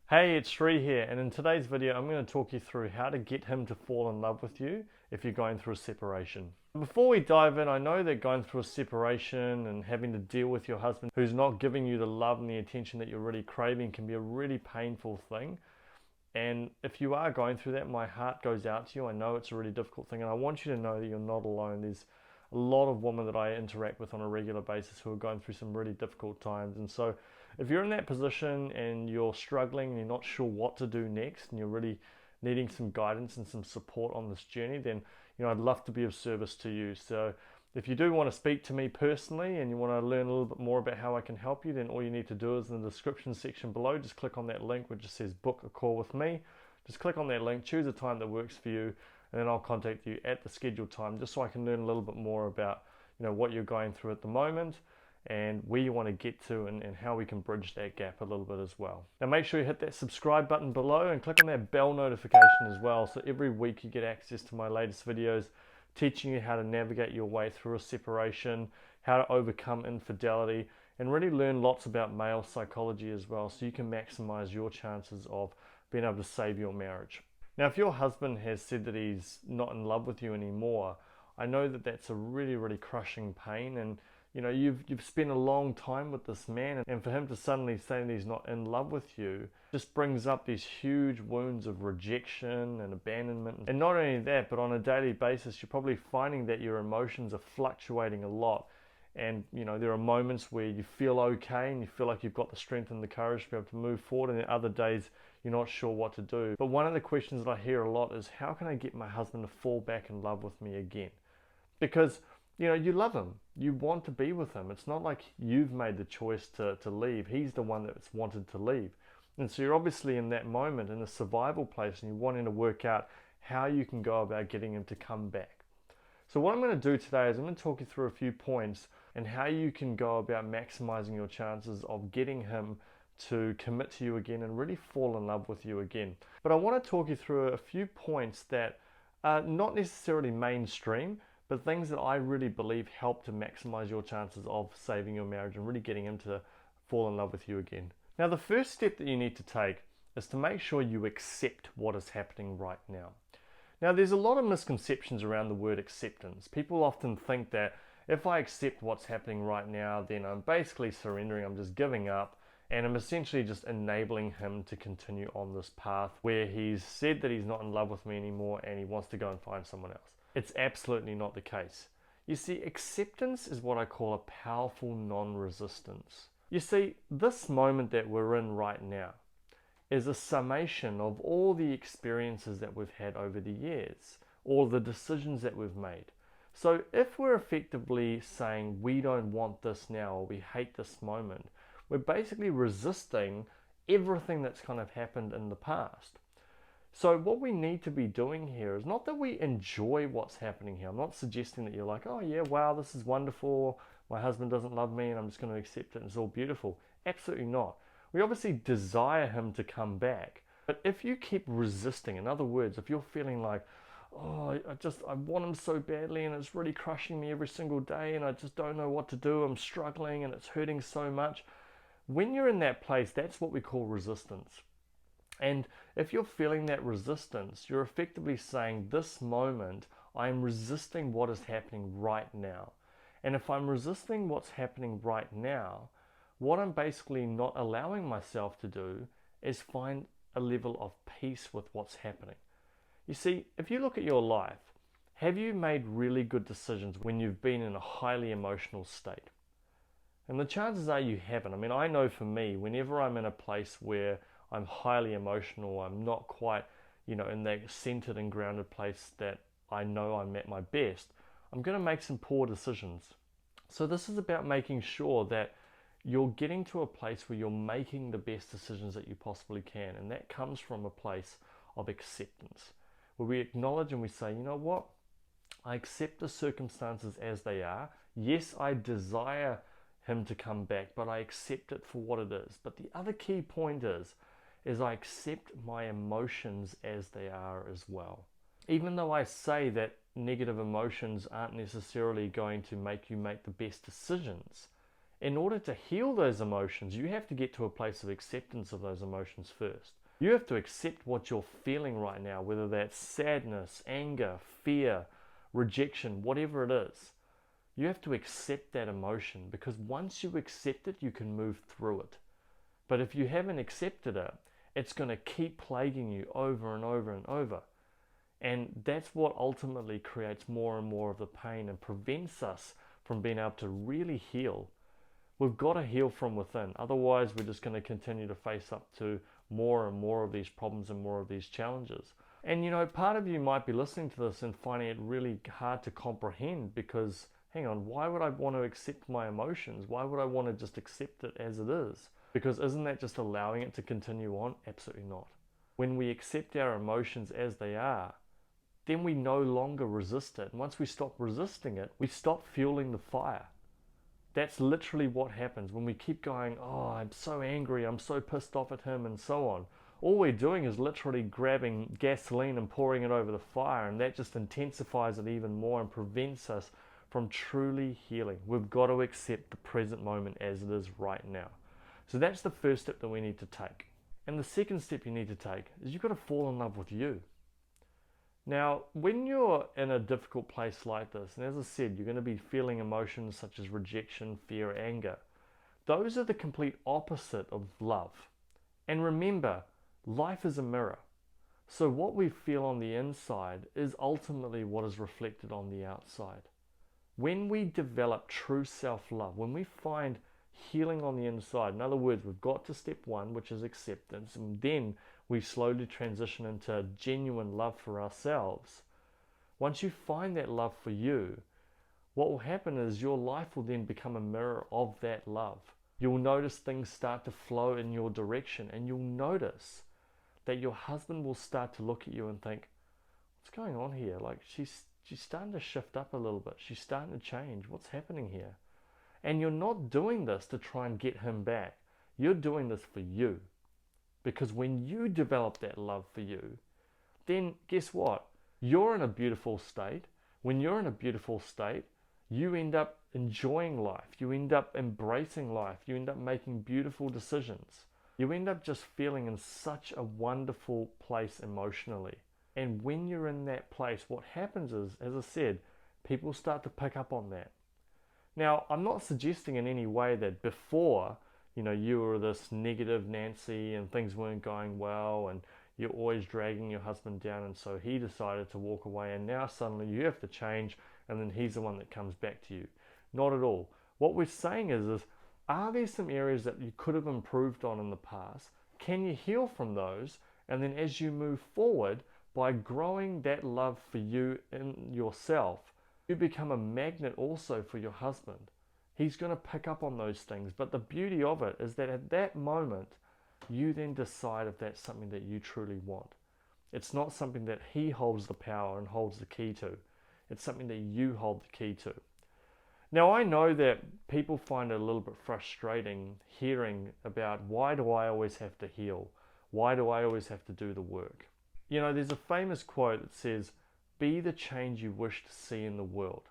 Hey, it's Sri here, and in today's video I'm going to talk you through how to get him to fall in love with you if you're going through a separation. Before we dive in, I know that going through a separation and having to deal with your husband who's not giving you the love and the attention that you're really craving can be a really painful thing. And if you are going through that, my heart goes out to you. I know it's a really difficult thing, and I want you to know that you're not alone. There's a lot of women that I interact with on a regular basis who are going through some really difficult times. And so if you're in that position and you're struggling and you're not sure what to do next and you're really needing some guidance and some support on this journey, then I'd love to be of service to you. So if you do want to speak to me personally and you want to learn a little bit more about how I can help you, then all you need to do is in the description section below, just click on that link which just says book a call with me. Just click on that link, choose a time that works for you, and then I'll contact you at the scheduled time just so I can learn a little bit more about what you're going through at the moment and where you want to get to, and how we can bridge that gap a little bit as well. Now make sure you hit that subscribe button below and click on that bell notification as well, so every week you get access to my latest videos teaching you how to navigate your way through a separation, how to overcome infidelity, and really learn lots about male psychology as well, so you can maximize your chances of being able to save your marriage. Now, if your husband has said that he's not in love with you anymore, I know that that's a really, really crushing pain, and you've spent a long time with this man, and for him to suddenly say that he's not in love with you just brings up these huge wounds of rejection and abandonment. And not only that, but on a daily basis, you're probably finding that your emotions are fluctuating a lot. And there are moments where you feel okay and you feel like you've got the strength and the courage to be able to move forward, and then other days you're not sure what to do. But one of the questions that I hear a lot is, how can I get my husband to fall back in love with me again? Because you love him, you want to be with him. It's not like you've made the choice to leave. He's the one that's wanted to leave. And so you're obviously in that moment in a survival place, and you're wanting to work out how you can go about getting him to come back. So what I'm going to do today is I'm going to talk you through a few points and how you can go about maximizing your chances of getting him to commit to you again and really fall in love with you again. But I want to talk you through a few points that are not necessarily mainstream, but things that I really believe help to maximize your chances of saving your marriage and really getting him to fall in love with you again. Now, the first step that you need to take is to make sure you accept what is happening right now. Now, there's a lot of misconceptions around the word acceptance. People often think that if I accept what's happening right now, then I'm basically surrendering, I'm just giving up, and I'm essentially just enabling him to continue on this path where he's said that he's not in love with me anymore and he wants to go and find someone else. It's absolutely not the case. You see, acceptance is what I call a powerful non-resistance. You see, this moment that we're in right now is a summation of all the experiences that we've had over the years, all the decisions that we've made. So if we're effectively saying we don't want this now, or we hate this moment, we're basically resisting everything that's kind of happened in the past. So what we need to be doing here is not that we enjoy what's happening here. I'm not suggesting that you're like, oh yeah, wow, this is wonderful, my husband doesn't love me and I'm just going to accept it and it's all beautiful. Absolutely not. We obviously desire him to come back. But if you keep resisting, in other words, if you're feeling like, oh, I want him so badly and it's really crushing me every single day and I just don't know what to do, I'm struggling and it's hurting so much. When you're in that place, that's what we call resistance. And if you're feeling that resistance, you're effectively saying, this moment, I'm resisting what is happening right now. And if I'm resisting what's happening right now, what I'm basically not allowing myself to do is find a level of peace with what's happening. You see, if you look at your life, have you made really good decisions when you've been in a highly emotional state? And the chances are you haven't. I mean, I know for me, whenever I'm in a place where I'm highly emotional, I'm not quite, in that centered and grounded place that I know I'm at my best, I'm going to make some poor decisions. So this is about making sure that you're getting to a place where you're making the best decisions that you possibly can. And that comes from a place of acceptance, where we acknowledge and we say, you know what? I accept the circumstances as they are. Yes, I desire him to come back, but I accept it for what it is. But the other key point is I accept my emotions as they are as well. Even though I say that negative emotions aren't necessarily going to make you make the best decisions, In order to heal those emotions, you have to get to a place of acceptance of those emotions first. You have to accept what you're feeling right now, whether that's sadness, anger, fear, rejection, whatever it is. You have to accept that emotion, because once you accept it, you can move through it. But if you haven't accepted it, it's going to keep plaguing you over and over and over. And that's what ultimately creates more and more of the pain and prevents us from being able to really heal. We've got to heal from within. Otherwise, we're just going to continue to face up to more and more of these problems and more of these challenges. And you know, part of you might be listening to this and finding it really hard to comprehend, because, hang on, why would I want to accept my emotions? Why would I want to just accept it as it is? Because isn't that just allowing it to continue on? Absolutely not. When we accept our emotions as they are, then we no longer resist it. And once we stop resisting it, we stop fueling the fire. That's literally what happens when we keep going, oh, I'm so angry, I'm so pissed off at him, and so on. All we're doing is literally grabbing gasoline and pouring it over the fire, and that just intensifies it even more and prevents us from truly healing. We've got to accept the present moment as it is right now. So that's the first step that we need to take. And the second step you need to take is you've got to fall in love with you. Now, when you're in a difficult place like this, and as I said, you're going to be feeling emotions such as rejection, fear, anger. Those are the complete opposite of love. And remember, life is a mirror. So what we feel on the inside is ultimately what is reflected on the outside. When we develop true self-love, when we find healing on the inside, in other words, we've got to step one, which is acceptance, and then we slowly transition into genuine love for ourselves. Once you find that love for you, what will happen is your life will then become a mirror of that love. You'll notice things start to flow in your direction, and you'll notice that your husband will start to look at you and think, what's going on here? Like, she's starting to shift up a little bit. She's starting to change. What's happening here? And you're not doing this to try and get him back. You're doing this for you. Because when you develop that love for you, then guess what? You're in a beautiful state. When you're in a beautiful state, you end up enjoying life. You end up embracing life. You end up making beautiful decisions. You end up just feeling in such a wonderful place emotionally. And when you're in that place, what happens is, as I said, people start to pick up on that. Now, I'm not suggesting in any way that before, you were this negative Nancy and things weren't going well and you're always dragging your husband down, and so he decided to walk away and now suddenly you have to change and then he's the one that comes back to you. Not at all. What we're saying is are there some areas that you could have improved on in the past? Can you heal from those? And then as you move forward, by growing that love for you in yourself, you become a magnet also for your husband. He's going to pick up on those things. But the beauty of it is that at that moment, you then decide if that's something that you truly want. It's not something that he holds the power and holds the key to. It's something that you hold the key to. Now, I know that people find it a little bit frustrating hearing about, why do I always have to heal? Why do I always have to do the work? There's a famous quote that says, be the change you wish to see in the world.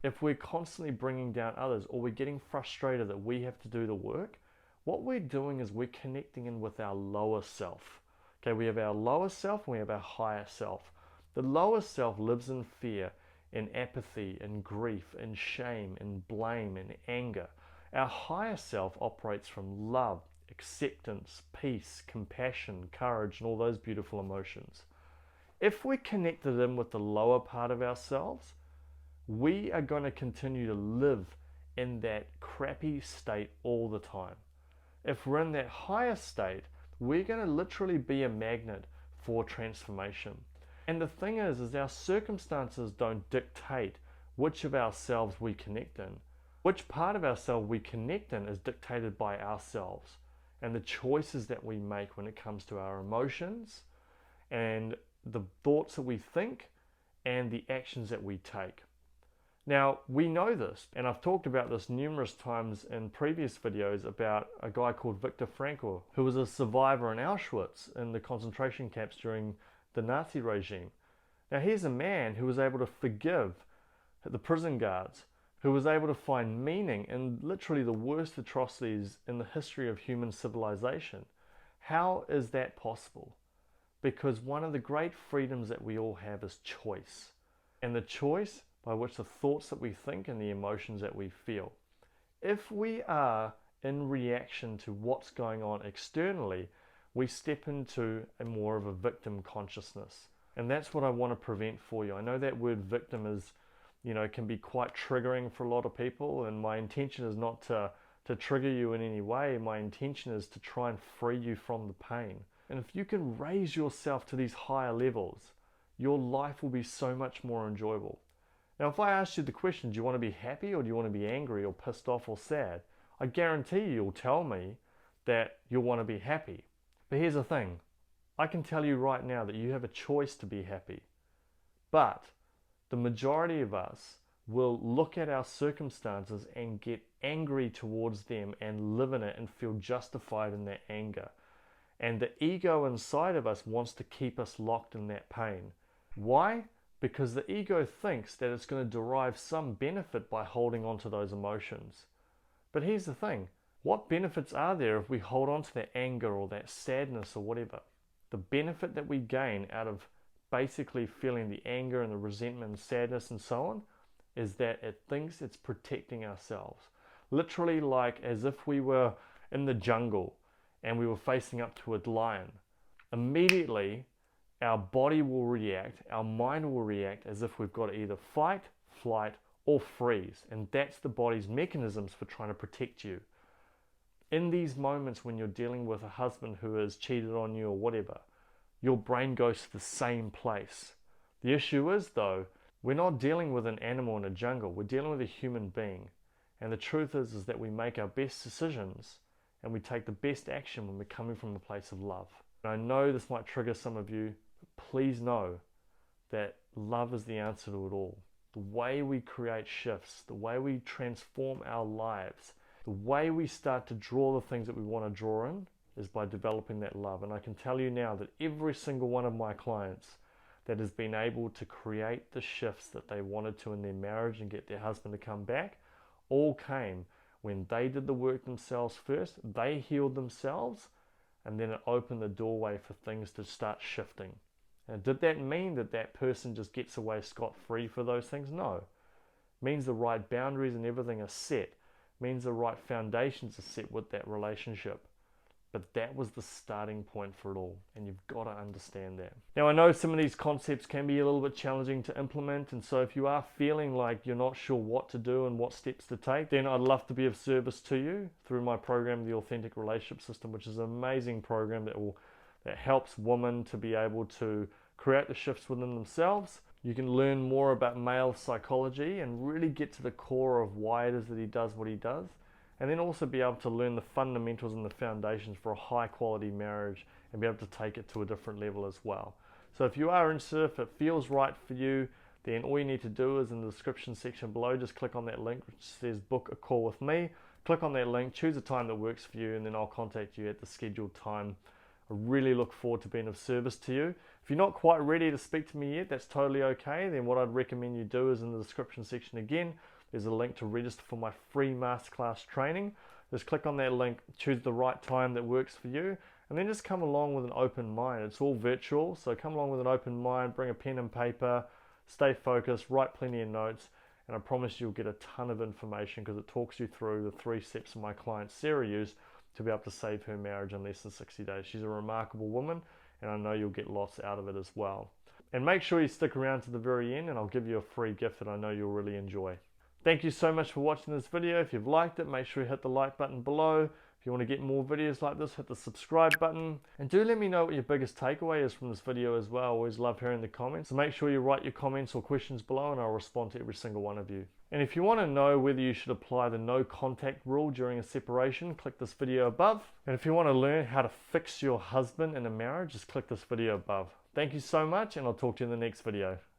If we're constantly bringing down others, or we're getting frustrated that we have to do the work, what we're doing is we're connecting in with our lower self. Okay, we have our lower self and we have our higher self. The lower self lives in fear, in apathy, in grief, in shame, in blame, in anger. Our higher self operates from love, acceptance, peace, compassion, courage, and all those beautiful emotions. If we're connected in with the lower part of ourselves, we are going to continue to live in that crappy state all the time. If we're in that higher state, we're going to literally be a magnet for transformation. And the thing is our circumstances don't dictate which of ourselves we connect in. Which part of ourselves we connect in is dictated by ourselves and the choices that we make when it comes to our emotions and the thoughts that we think and the actions that we take. Now, we know this, and I've talked about this numerous times in previous videos about a guy called Viktor Frankl, who was a survivor in Auschwitz in the concentration camps during the Nazi regime. Now, here's a man who was able to forgive the prison guards, who was able to find meaning in literally the worst atrocities in the history of human civilization. How is that possible? Because one of the great freedoms that we all have is choice. And the choice by which the thoughts that we think and the emotions that we feel. If we are in reaction to what's going on externally, we step into a more of a victim consciousness. And that's what I want to prevent for you. I know that word victim is, can be quite triggering for a lot of people, and my intention is not to trigger you in any way. My intention is to try and free you from the pain. And if you can raise yourself to these higher levels, your life will be so much more enjoyable. Now, if I asked you the question, do you want to be happy or do you want to be angry or pissed off or sad? I guarantee you'll tell me that you'll want to be happy. But here's the thing. I can tell you right now that you have a choice to be happy. But the majority of us will look at our circumstances and get angry towards them and live in it and feel justified in that anger. And the ego inside of us wants to keep us locked in that pain. Why? Because the ego thinks that it's going to derive some benefit by holding on to those emotions. But here's the thing. What benefits are there if we hold on to that anger or that sadness or whatever? The benefit that we gain out of basically feeling the anger and the resentment and sadness and so on is that it thinks it's protecting ourselves. Literally like as if we were in the jungle and we were facing up to a lion. Immediately, our body will react, our mind will react as if we've got to either fight, flight, or freeze. And that's the body's mechanisms for trying to protect you. In these moments when you're dealing with a husband who has cheated on you or whatever, your brain goes to the same place. The issue is, though, we're not dealing with an animal in a jungle. We're dealing with a human being. And the truth is that we make our best decisions and we take the best action when we're coming from a place of love. And I know this might trigger some of you, but please know that love is the answer to it all. The way we create shifts, the way we transform our lives, the way we start to draw the things that we want to draw in is by developing that love. And I can tell you now that every single one of my clients that has been able to create the shifts that they wanted to in their marriage and get their husband to come back all came when they did the work themselves first, they healed themselves, and then it opened the doorway for things to start shifting. Now, did that mean that that person just gets away scot-free for those things? No. It means the right boundaries and everything are set. It means the right foundations are set with that relationship. But that was the starting point for it all, and you've got to understand that. Now, I know some of these concepts can be a little bit challenging to implement, and so if you are feeling like you're not sure what to do and what steps to take, then I'd love to be of service to you through my program, The Authentic Relationship System, which is an amazing program that helps women to be able to create the shifts within themselves. You can learn more about male psychology and really get to the core of why it is that he does what he does. And then also be able to learn the fundamentals and the foundations for a high quality marriage and be able to take it to a different level as well. So if you are interested, if it feels right for you, then all you need to do is in the description section below, just click on that link which says book a call with me. Click on that link, choose a time that works for you, and then I'll contact you at the scheduled time. I really look forward to being of service to you. If you're not quite ready to speak to me yet, that's totally okay. Then what I'd recommend you do is in the description section again, there's a link to register for my free masterclass training. Just click on that link, choose the right time that works for you, and then just come along with an open mind. It's all virtual, so come along with an open mind, bring a pen and paper, stay focused, write plenty of notes, and I promise you'll get a ton of information because it talks you through the 3 steps my client Sarah used to be able to save her marriage in less than 60 days. She's a remarkable woman, and I know you'll get lots out of it as well. And make sure you stick around to the very end, and I'll give you a free gift that I know you'll really enjoy. Thank you so much for watching this video. If you've liked it, make sure you hit the like button below. If you want to get more videos like this, hit the subscribe button. And do let me know what your biggest takeaway is from this video as well. I always love hearing the comments. So make sure you write your comments or questions below and I'll respond to every single one of you. And if you want to know whether you should apply the no contact rule during a separation, click this video above. And if you want to learn how to fix your husband in a marriage, just click this video above. Thank you so much, and I'll talk to you in the next video.